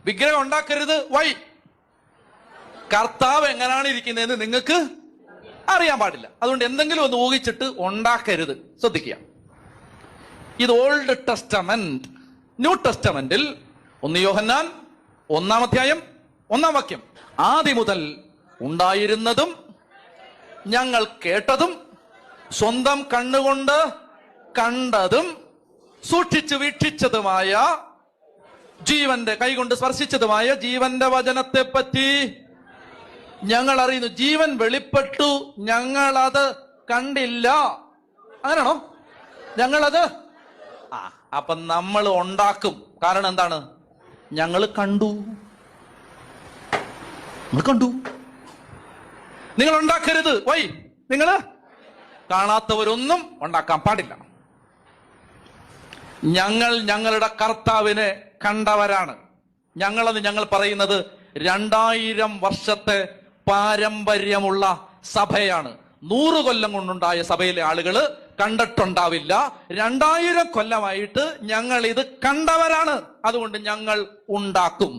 വിഗ്രഹം ഉണ്ടാക്കരുത്. വൈ? കർത്താവ് എങ്ങനെയാണ് ഇരിക്കുന്നതെന്ന് നിങ്ങൾക്ക് അറിയാൻ പാടില്ല. അതുകൊണ്ട് എന്തെങ്കിലും ഒന്ന് ഊഹിച്ചിട്ട് ഉണ്ടാക്കരുത്. ശ്രദ്ധിക്കുക, ഇത് ഓൾഡ് ടെസ്റ്റമെന്റ്. ന്യൂ ടെസ്റ്റമെന്റിൽ 1 യോഹന്നാൻ 1-ാം അധ്യായം 1-ാം വാക്യം, ആദി മുതൽ ഉണ്ടായിരുന്നതും ഞങ്ങൾ കേട്ടതും സ്വന്തം കണ്ണുകൊണ്ട് കണ്ടതും സൂക്ഷിച്ചു വീക്ഷിച്ചതുമായ ജീവന്റെ കൈകൊണ്ട് സ്പർശിച്ചതുമായ ജീവന്റെ വചനത്തെ പറ്റി ഞങ്ങൾ അറിയുന്നു. ജീവൻ വെളിപ്പെട്ടു, ഞങ്ങളത് കണ്ടില്ല. അങ്ങനെയാണോ? ഞങ്ങളത് അപ്പൊ നമ്മൾ ഉണ്ടാക്കും. കാരണം എന്താണ്? ഞങ്ങൾ കണ്ടു. നിങ്ങൾ ഉണ്ടാക്കരുത്. വൈ? നിങ്ങൾ കാണാത്തവരൊന്നും ഉണ്ടാക്കാൻ പാടില്ല. ഞങ്ങൾ ഞങ്ങളുടെ കർത്താവിനെ കണ്ടവരാണ്. ഞങ്ങളെന്ന് ഞങ്ങൾ പറയുന്നത് 2000 വർഷത്തെ പാരമ്പര്യമുള്ള സഭയാണ്. 100 കൊല്ലം കൊണ്ടുണ്ടായ സഭയിലെ ആളുകള് കണ്ടിട്ടുണ്ടാവില്ല. 2000 കൊല്ലമായിട്ട് ഞങ്ങൾ ഇത് കണ്ടവരാണ്. അതുകൊണ്ട് ഞങ്ങൾ ഉണ്ടാക്കും.